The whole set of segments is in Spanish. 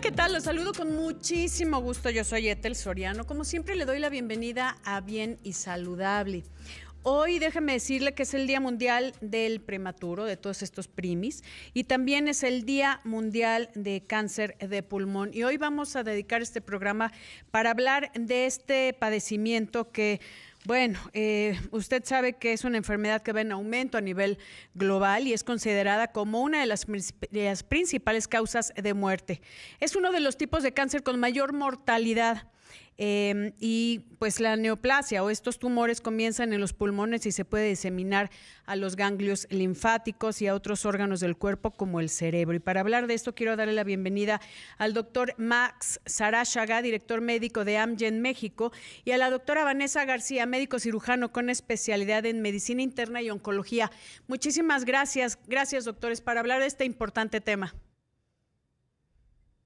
¿qué tal? Los saludo con muchísimo gusto. Yo soy Ethel Soriano. Como siempre, le doy la bienvenida a Bien y Saludable. Hoy déjeme decirle que es el Día Mundial del Prematuro, de todos estos primis, y también es el Día Mundial de Cáncer de Pulmón. Y hoy vamos a dedicar este programa para hablar de este padecimiento que, bueno, usted sabe que es una enfermedad que va en aumento a nivel global y es considerada como una de las principales causas de muerte. Es uno de los tipos de cáncer con mayor mortalidad. Y pues la neoplasia o estos tumores comienzan en los pulmones y se puede diseminar a los ganglios linfáticos y a otros órganos del cuerpo como el cerebro. Y para hablar de esto quiero darle la bienvenida al doctor Max Sarashaga, director médico de Amgen México, y a la doctora Vanessa García, médico cirujano con especialidad en medicina interna y oncología. Muchísimas gracias, doctores, para hablar de este importante tema.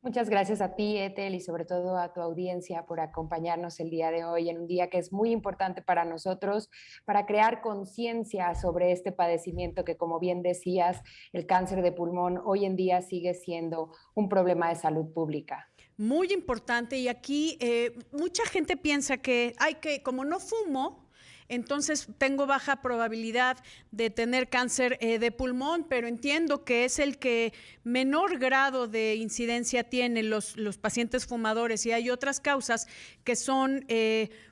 Muchas gracias a ti, Ethel, y sobre todo a tu audiencia por acompañarnos el día de hoy en un día que es muy importante para nosotros, para crear conciencia sobre este padecimiento que, como bien decías, el cáncer de pulmón hoy en día sigue siendo un problema de salud pública. Muy importante, y aquí mucha gente piensa que, como no fumo, entonces tengo baja probabilidad de tener cáncer de pulmón, pero entiendo que es el que menor grado de incidencia tienen los pacientes fumadores, y hay otras causas que son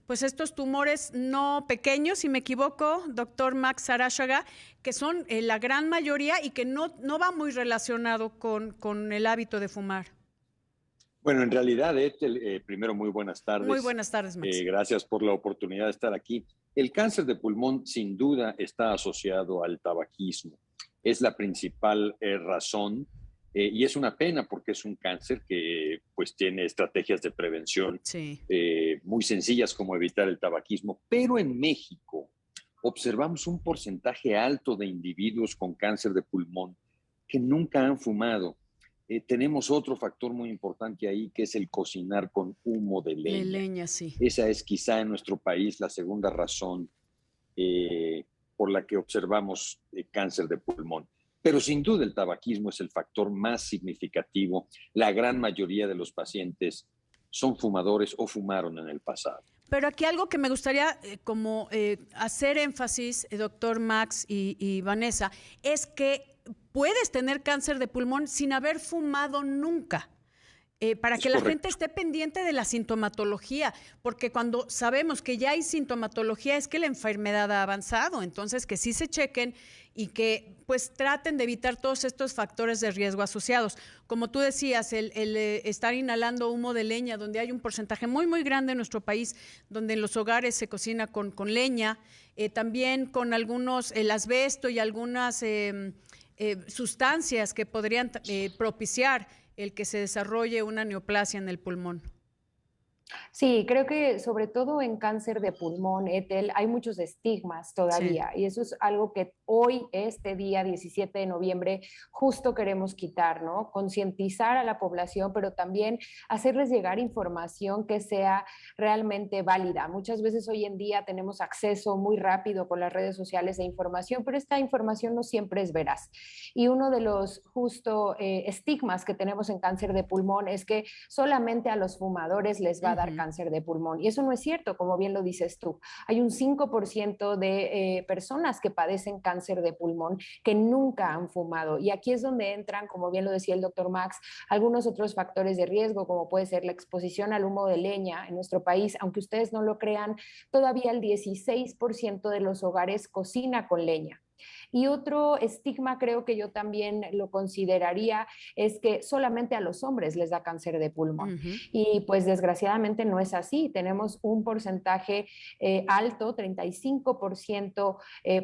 pues estos tumores no pequeños, si me equivoco, doctor Max Sarashaga, que son la gran mayoría y que no va muy relacionado con el hábito de fumar. Bueno, en realidad, Ethel, primero muy buenas tardes. Muy buenas tardes, Max. Gracias por la oportunidad de estar aquí. El cáncer de pulmón sin duda está asociado al tabaquismo. Es la principal razón y es una pena porque es un cáncer que pues tiene estrategias de prevención muy sencillas como evitar el tabaquismo. Pero en México observamos un porcentaje alto de individuos con cáncer de pulmón que nunca han fumado. Tenemos otro factor muy importante ahí, que es el cocinar con humo de leña. De leña, sí. Esa es quizá en nuestro país la segunda razón por la que observamos cáncer de pulmón. Pero sin duda el tabaquismo es el factor más significativo. La gran mayoría de los pacientes son fumadores o fumaron en el pasado. Pero aquí algo que me gustaría hacer énfasis, doctor Max y Vanessa, es que puedes tener cáncer de pulmón sin haber fumado nunca. Para que la gente esté pendiente de la sintomatología, porque cuando sabemos que ya hay sintomatología es que la enfermedad ha avanzado, entonces que sí se chequen y que pues traten de evitar todos estos factores de riesgo asociados. Como tú decías, el estar inhalando humo de leña, donde hay un porcentaje muy, muy grande en nuestro país, donde en los hogares se cocina con leña, también con algunos, el asbesto y algunas sustancias que podrían propiciar el que se desarrolle una neoplasia en el pulmón. Sí, creo que sobre todo en cáncer de pulmón, Ethel, hay muchos estigmas todavía y eso es algo que hoy, este día 17 de noviembre, justo queremos quitar, ¿no? Concientizar a la población, pero también hacerles llegar información que sea realmente válida. Muchas veces hoy en día tenemos acceso muy rápido con las redes sociales a información, pero esta información no siempre es veraz. Y uno de los justo estigmas que tenemos en cáncer de pulmón es que solamente a los fumadores les va a dar cáncer de pulmón. Y eso no es cierto, como bien lo dices tú. Hay un 5% de personas que padecen cáncer de pulmón que nunca han fumado. Y aquí es donde entran, como bien lo decía el doctor Max, algunos otros factores de riesgo, como puede ser la exposición al humo de leña en nuestro país. Aunque ustedes no lo crean, todavía el 16% de los hogares cocina con leña. Y otro estigma, creo que yo también lo consideraría, es que solamente a los hombres les da cáncer de pulmón. Y pues desgraciadamente no es así. Tenemos un porcentaje alto, 35%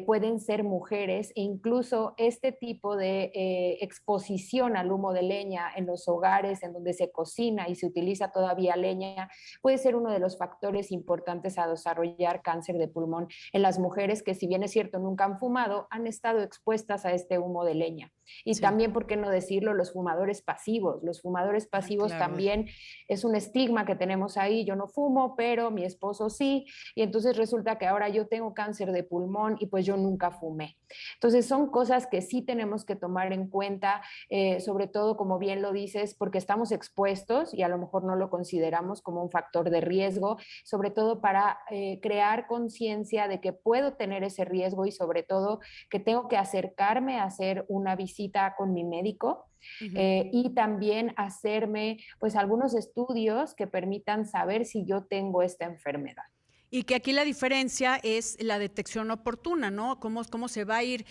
pueden ser mujeres, e incluso este tipo de exposición al humo de leña en los hogares en donde se cocina y se utiliza todavía leña puede ser uno de los factores importantes a desarrollar cáncer de pulmón en las mujeres que, si bien es cierto, nunca han fumado, han estado expuestas a este humo de leña. Y Sí. también, ¿por qué no decirlo? Los fumadores pasivos. Los fumadores pasivos claro. también es un estigma que tenemos ahí. Yo no fumo, pero mi esposo sí. Y entonces resulta que ahora yo tengo cáncer de pulmón y pues yo nunca fumé. Entonces son cosas que sí tenemos que tomar en cuenta, sobre todo, como bien lo dices, porque estamos expuestos y a lo mejor no lo consideramos como un factor de riesgo, sobre todo para crear conciencia de que puedo tener ese riesgo y sobre todo que tengo que acercarme a hacer una visita con mi médico. Y también hacerme pues algunos estudios que permitan saber si yo tengo esta enfermedad. Y que aquí la diferencia es la detección oportuna, ¿no? Cómo se va a ir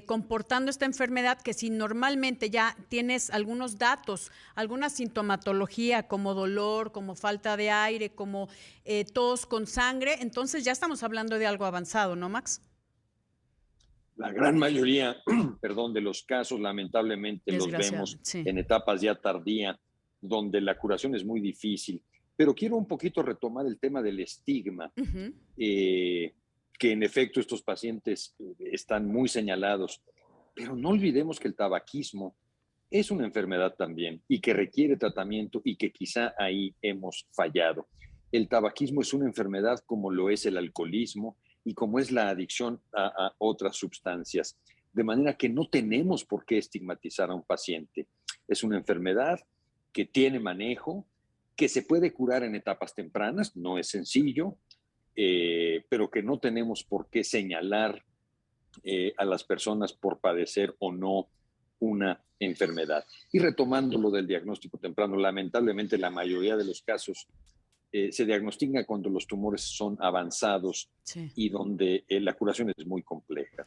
comportando esta enfermedad, que si normalmente ya tienes algunos datos, alguna sintomatología como dolor, como falta de aire, como tos con sangre, entonces ya estamos hablando de algo avanzado, ¿no, Max? La gran mayoría, perdón, de los casos, lamentablemente, los vemos Desgraciadamente, sí. en etapas ya tardías, donde la curación es muy difícil. Pero quiero un poquito retomar el tema del estigma, Ujú. que en efecto estos pacientes están muy señalados. Pero no olvidemos que el tabaquismo es una enfermedad también y que requiere tratamiento y que quizá ahí hemos fallado. El tabaquismo es una enfermedad como lo es el alcoholismo y como es la adicción a otras sustancias. De manera que no tenemos por qué estigmatizar a un paciente. Es una enfermedad que tiene manejo, que se puede curar en etapas tempranas, no es sencillo, pero que no tenemos por qué señalar a las personas por padecer o no una enfermedad. Y retomando lo del diagnóstico temprano, lamentablemente la mayoría de los casos se diagnostica cuando los tumores son avanzados Sí. y donde la curación es muy compleja.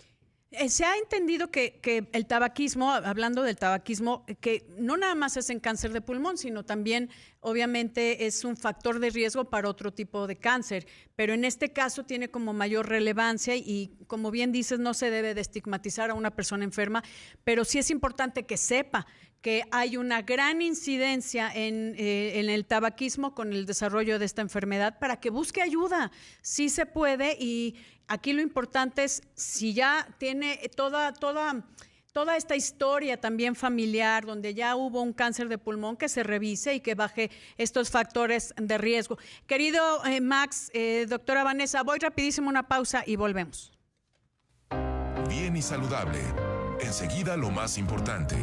Se ha entendido que el tabaquismo, hablando del tabaquismo, que no nada más es en cáncer de pulmón, sino también obviamente es un factor de riesgo para otro tipo de cáncer, pero en este caso tiene como mayor relevancia y como bien dices, no se debe de estigmatizar a una persona enferma, pero sí es importante que sepa que hay una gran incidencia en el tabaquismo con el desarrollo de esta enfermedad para que busque ayuda. Sí se puede y aquí lo importante es si ya tiene toda esta historia también familiar, donde ya hubo un cáncer de pulmón, que se revise y que baje estos factores de riesgo. Querido Max, doctora Vanessa, voy rapidísimo a una pausa y volvemos. Bien y saludable. Enseguida lo más importante.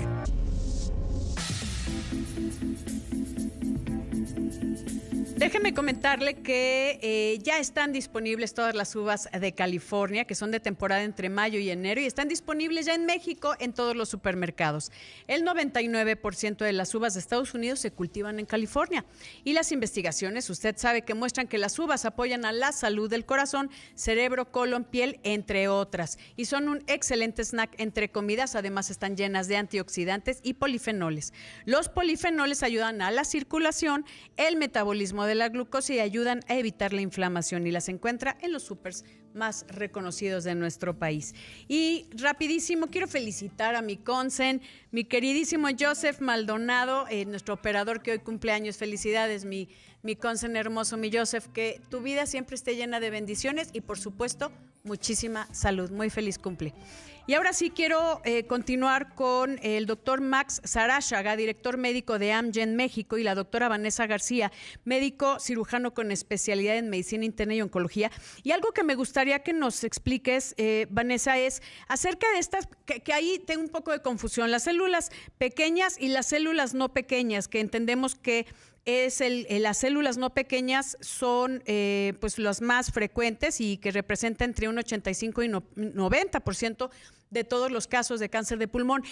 Déjeme comentarle que ya están disponibles todas las uvas de California, que son de temporada entre mayo y enero, y están disponibles ya en México en todos los supermercados. El 99% de las uvas de Estados Unidos se cultivan en California. Y las investigaciones, usted sabe, que muestran que las uvas apoyan a la salud del corazón, cerebro, colon, piel, entre otras. Y son un excelente snack entre comidas. Además, están llenas de antioxidantes y polifenoles. Los polifenoles ayudan a la circulación, el metabolismo de la glucosa y ayudan a evitar la inflamación, y las encuentra en los supers más reconocidos de nuestro país. Y rapidísimo, quiero felicitar a mi consen, mi queridísimo Joseph Maldonado, nuestro operador que hoy cumple años. Felicidades, mi consen hermoso, mi Joseph, que tu vida siempre esté llena de bendiciones y por supuesto muchísima salud. Muy feliz cumple. Y ahora sí quiero continuar con el doctor Max Sarashaga, director médico de Amgen México, y la doctora Vanessa García, médico cirujano con especialidad en medicina interna y oncología. Y algo que me gustaría que nos expliques, Vanessa, es acerca de estas, que ahí tengo un poco de confusión, las células pequeñas y las células no pequeñas, que entendemos que las células no pequeñas son pues las más frecuentes y que representan entre un 85 y 90% de todos los casos de cáncer de pulmón.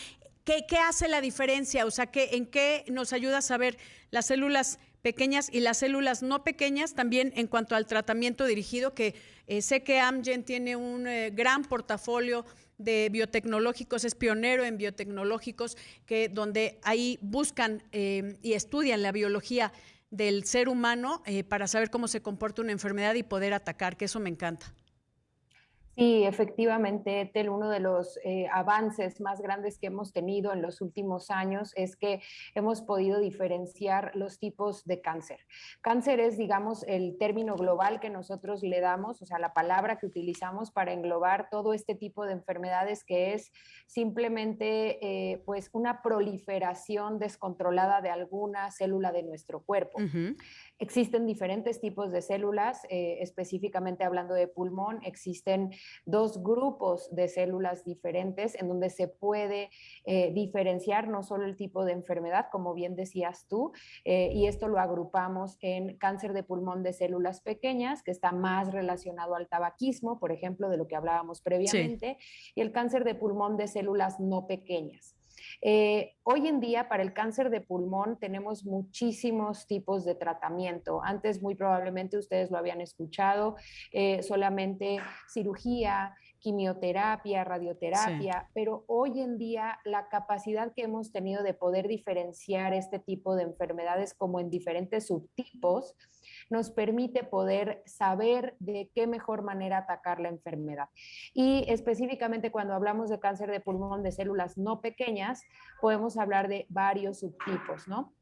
¿Qué hace la diferencia? O sea, ¿en qué nos ayuda a saber las células pequeñas y las células no pequeñas? También en cuanto al tratamiento dirigido, que sé que Amgen tiene un gran portafolio de biotecnológicos, es pionero en biotecnológicos, donde ahí buscan y estudian la biología del ser humano para saber cómo se comporta una enfermedad y poder atacar, que eso me encanta. Sí, efectivamente, Ethel, uno de los avances más grandes que hemos tenido en los últimos años es que hemos podido diferenciar los tipos de cáncer. Cáncer es, digamos, el término global que nosotros le damos, o sea, la palabra que utilizamos para englobar todo este tipo de enfermedades que es simplemente pues una proliferación descontrolada de alguna célula de nuestro cuerpo. Ujú. Existen diferentes tipos de células, específicamente hablando de pulmón, existen dos grupos de células diferentes en donde se puede diferenciar no solo el tipo de enfermedad, como bien decías tú, y esto lo agrupamos en cáncer de pulmón de células pequeñas, que está más relacionado al tabaquismo, por ejemplo, de lo que hablábamos Sí. previamente, y el cáncer de pulmón de células no pequeñas. Hoy en día para el cáncer de pulmón tenemos muchísimos tipos de tratamiento. Antes muy probablemente ustedes lo habían escuchado, solamente cirugía, quimioterapia, Sí. radioterapia, pero hoy en día la capacidad que hemos tenido de poder diferenciar este tipo de enfermedades como en diferentes subtipos nos permite poder saber de qué mejor manera atacar la enfermedad. Y específicamente cuando hablamos de cáncer de pulmón de células no pequeñas, podemos hablar de varios subtipos, ¿no?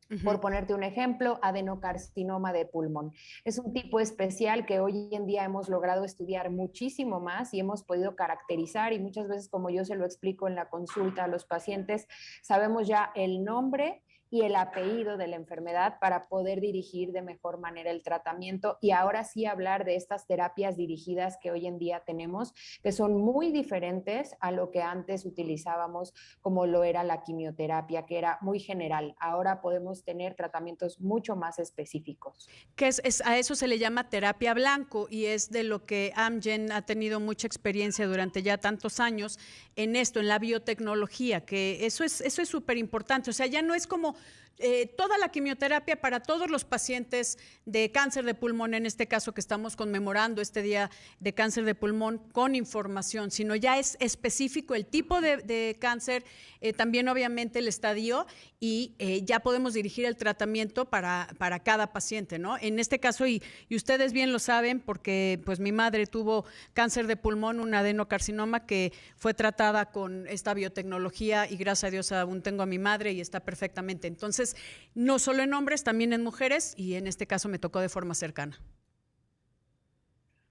Ujú. Por ponerte un ejemplo, adenocarcinoma de pulmón. Es un tipo especial que hoy en día hemos logrado estudiar muchísimo más y hemos podido caracterizar y muchas veces, como yo se lo explico en la consulta a los pacientes, sabemos ya el nombre y el apellido de la enfermedad para poder dirigir de mejor manera el tratamiento y ahora sí hablar de estas terapias dirigidas que hoy en día tenemos, que son muy diferentes a lo que antes utilizábamos como lo era la quimioterapia, que era muy general. Ahora podemos tener tratamientos mucho más específicos. Que a eso se le llama terapia blanco y es de lo que Amgen ha tenido mucha experiencia durante ya tantos años en esto, en la biotecnología, que eso es súper importante. O sea, ya no es como toda la quimioterapia para todos los pacientes de cáncer de pulmón, en este caso que estamos conmemorando este día de cáncer de pulmón con información, sino ya es específico el tipo de cáncer, también obviamente el estadio y ya podemos dirigir el tratamiento para cada paciente, ¿no? En este caso, y ustedes bien lo saben, porque pues mi madre tuvo cáncer de pulmón, un adenocarcinoma que fue tratada con esta biotecnología y gracias a Dios aún tengo a mi madre y está perfectamente. Entonces, no solo en hombres, también en mujeres y en este caso me tocó de forma cercana.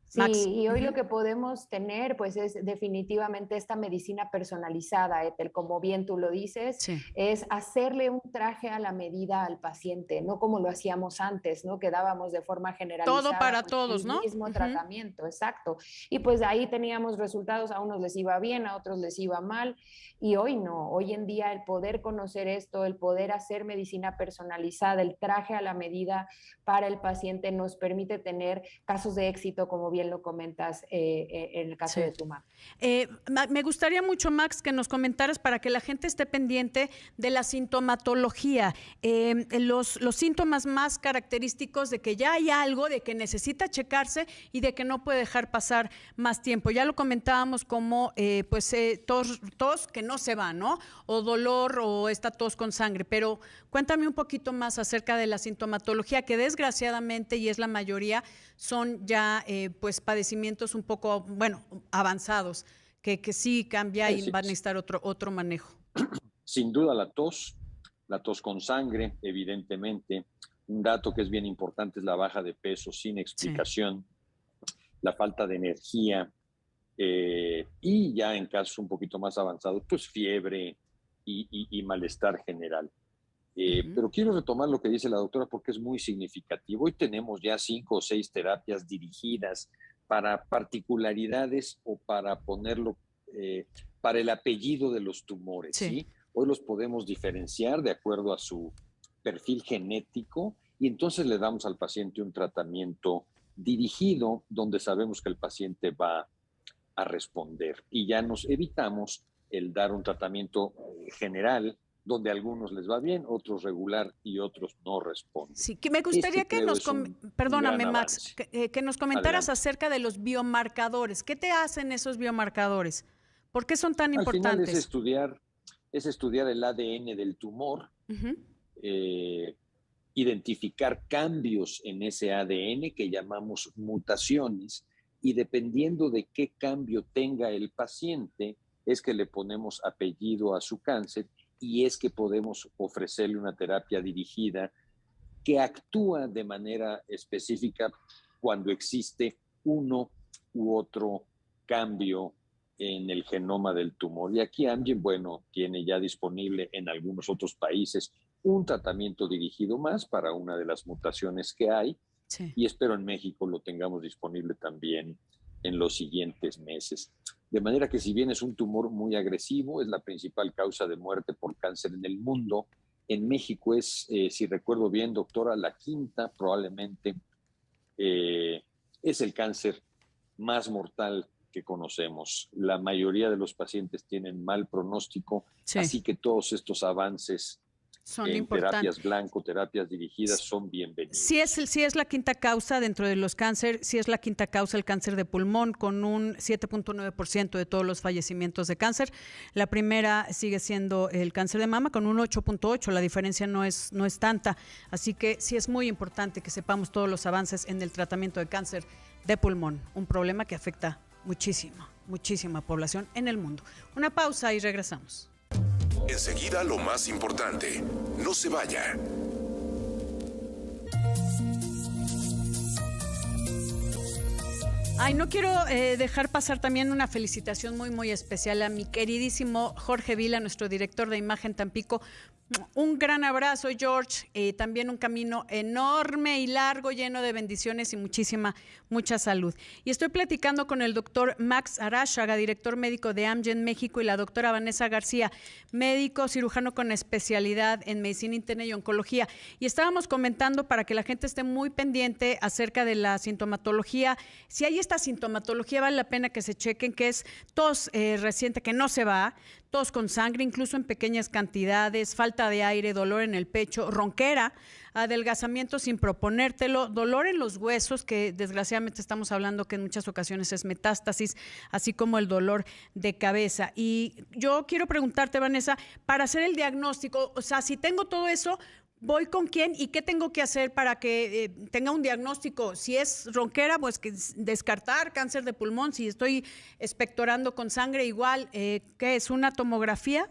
Sí, Max. y hoy lo que podemos tener, pues es definitivamente esta medicina personalizada, Ethel, como bien tú lo dices, Sí. es hacerle un traje a la medida al paciente, no como lo hacíamos antes, ¿no? Que dábamos de forma Todo generalizada, para pues todos, el ¿no? mismo Ujú. tratamiento, exacto. Y pues ahí teníamos resultados, a unos les iba bien, a otros les iba mal, y hoy no, hoy en día el poder conocer esto, el poder hacer medicina personalizada, el traje a la medida para el paciente nos permite tener casos de éxito, como bien lo comentas en el caso Sí. de tu mamá. Me gustaría mucho, Max, que nos comentaras para que la gente esté pendiente de la sintomatología, los síntomas más característicos de que ya hay algo, de que necesita checarse y de que no puede dejar pasar más tiempo. Ya lo comentábamos como tos que no se va, ¿no? O dolor o esta tos con sangre, pero cuéntame un poquito más acerca de la sintomatología, que desgraciadamente, y es la mayoría, son ya pues padecimientos un poco, bueno, avanzados, que sí cambia y Sí, va a necesitar otro manejo. sin duda la tos con sangre, evidentemente. Un dato que es bien importante es la baja de peso sin Sí. explicación, la falta de energía y ya en casos un poquito más avanzados, pues fiebre y malestar general. Ujú. Pero quiero retomar lo que dice la doctora porque es muy significativo. Hoy tenemos ya 5 o 6 terapias dirigidas para particularidades o para ponerlo para el apellido de los tumores, Sí. ¿sí? Hoy los podemos diferenciar de acuerdo a su perfil genético y entonces le damos al paciente un tratamiento dirigido donde sabemos que el paciente va a responder y ya nos evitamos el dar un tratamiento general donde a algunos les va bien, otros regular y otros no responden. Sí, que me gustaría Este que creo es un gran perdóname Max, avance. que nos comentaras Adelante. acerca de los biomarcadores. ¿Qué te hacen esos biomarcadores? ¿Por qué son tan Al final importantes? es estudiar el ADN del tumor, Ujú. eh, identificar cambios en ese ADN que llamamos mutaciones y dependiendo de qué cambio tenga el paciente, es que le ponemos apellido a su cáncer y es que podemos ofrecerle una terapia dirigida que actúa de manera específica cuando existe uno u otro cambio en el genoma del tumor. Y aquí Amgen, bueno, tiene ya disponible en algunos otros países un tratamiento dirigido más para una de las mutaciones que hay, sí, y espero en México lo tengamos disponible también en los siguientes meses. De manera que si bien es un tumor muy agresivo, es la principal causa de muerte por cáncer en el mundo, en México es, si recuerdo bien, doctora, la quinta probablemente es el cáncer más mortal que conocemos. La mayoría de los pacientes tienen mal pronóstico, sí, así que todos estos avances son en importantes. Terapias blanco, terapias dirigidas son bienvenidas. Sí es la quinta causa dentro de los cánceres, sí es la quinta causa el cáncer de pulmón, con un 7.9% de todos los fallecimientos de cáncer. La primera sigue siendo el cáncer de mama con un 8.8%, la diferencia no es tanta, así que sí es muy importante que sepamos todos los avances en el tratamiento de cáncer de pulmón, un problema que afecta muchísima población en el mundo. Una pausa y regresamos. Enseguida lo más importante. No se vaya. Ay, no quiero dejar pasar también una felicitación muy especial a mi queridísimo Jorge Vila, nuestro director de imagen Tampico. Un gran abrazo, George. También un camino enorme y largo, lleno de bendiciones y mucha salud. Y estoy platicando con el doctor Max Arashaga, director médico de Amgen México, y la doctora Vanessa García, médico cirujano con especialidad en medicina interna y oncología. Y estábamos comentando para que la gente esté muy pendiente acerca de la sintomatología. Si hay esta sintomatología, vale la pena que se chequen, que es tos reciente que no se va, tos con sangre, incluso en pequeñas cantidades, falta de aire, dolor en el pecho, ronquera, adelgazamiento sin proponértelo, dolor en los huesos, que desgraciadamente estamos hablando que en muchas ocasiones es metástasis, así como el dolor de cabeza. Y yo quiero preguntarte, Vanessa, para hacer el diagnóstico, o sea, si tengo todo eso, ¿voy con quién y qué tengo que hacer para que tenga un diagnóstico? Si es ronquera, pues que descartar cáncer de pulmón. Si estoy expectorando con sangre, igual, ¿qué es? ¿Una tomografía?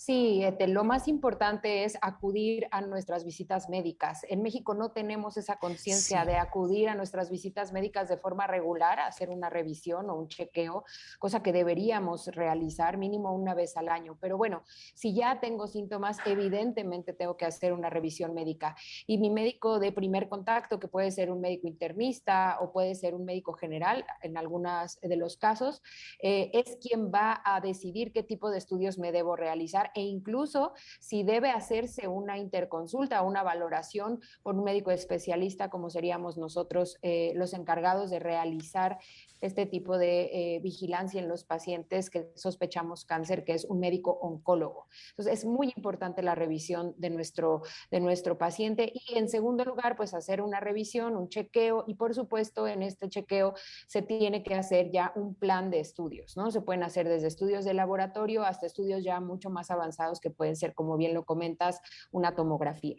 Sí, lo más importante es acudir a nuestras visitas médicas. En México no tenemos esa conciencia de acudir a nuestras visitas médicas de forma regular, hacer una revisión o un chequeo, cosa que deberíamos realizar mínimo una vez al año. Pero bueno, si ya tengo síntomas, evidentemente tengo que hacer una revisión médica. Y mi médico de primer contacto, que puede ser un médico internista o puede ser un médico general, en algunos de los casos, es quien va a decidir qué tipo de estudios me debo realizar e incluso si debe hacerse una interconsulta o una valoración por un médico especialista, como seríamos nosotros los encargados de realizar este tipo de vigilancia en los pacientes que sospechamos cáncer, que es un médico oncólogo. Entonces, es muy importante la revisión de nuestro paciente y, en segundo lugar, pues hacer una revisión, un chequeo y, por supuesto, en este chequeo se tiene que hacer ya un plan de estudios, ¿no? Se pueden hacer desde estudios de laboratorio hasta estudios ya mucho más avanzados que pueden ser, como bien lo comentas, una tomografía.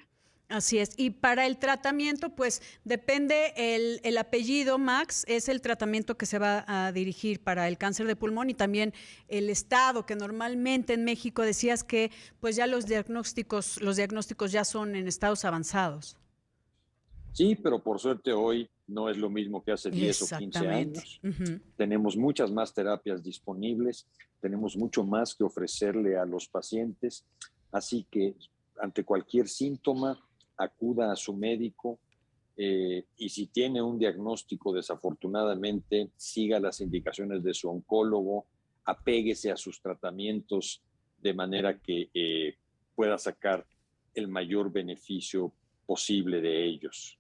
Así es. Y para el tratamiento, pues depende el apellido, Max, es el tratamiento que se va a dirigir para el cáncer de pulmón y también el estado, que normalmente en México decías que pues ya los diagnósticos ya son en estados avanzados. Sí, pero por suerte hoy no es lo mismo que hace 10 o 15 años. Tenemos muchas más terapias disponibles, tenemos mucho más que ofrecerle a los pacientes, así que ante cualquier síntoma, acuda a su médico y si tiene un diagnóstico, desafortunadamente, siga las indicaciones de su oncólogo, apéguese a sus tratamientos de manera que pueda sacar el mayor beneficio posible de ellos.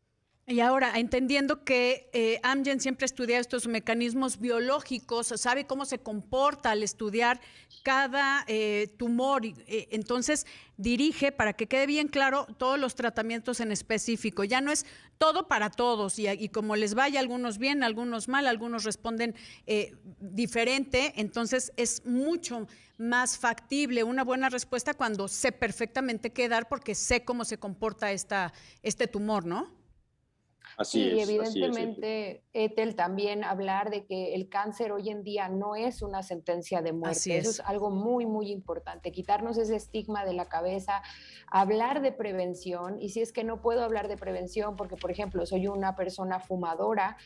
Y ahora, entendiendo que Amgen siempre estudia estos mecanismos biológicos, sabe cómo se comporta al estudiar cada tumor, entonces dirige, para que quede bien claro, todos los tratamientos en específico. Ya no es todo para todos y como les vaya, algunos bien, algunos mal, algunos responden diferente, entonces es mucho más factible una buena respuesta cuando sé perfectamente qué dar porque sé cómo se comporta este tumor, ¿no? Sí, evidentemente, Ethel, también hablar de que el cáncer hoy en día no es una sentencia de muerte. Eso es algo muy, muy importante. Quitarnos ese estigma de la cabeza, hablar de prevención. Y si es que no puedo hablar de prevención porque, por ejemplo, soy una persona fumadora,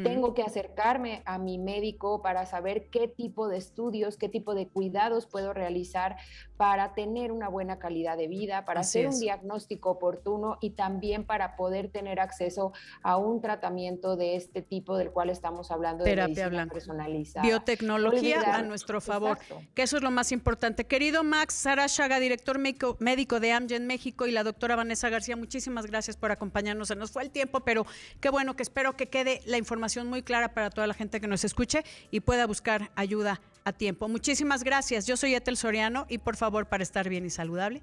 tengo que acercarme a mi médico para saber qué tipo de estudios, qué tipo de cuidados puedo realizar para tener una buena calidad de vida, para hacer un diagnóstico oportuno y también para poder tener acceso a un tratamiento de este tipo del cual estamos hablando, de medicina personalizada. Biotecnología a nuestro favor, que eso es lo más importante. Querido Max Sarashaga, director médico de Amgen México, y la doctora Vanessa García, muchísimas gracias por acompañarnos. Se nos fue el tiempo, pero qué bueno, que espero que quede la información muy clara para toda la gente que nos escuche y pueda buscar ayuda a tiempo. Muchísimas gracias. Yo soy Ethel Soriano y por favor, para estar bien y saludable,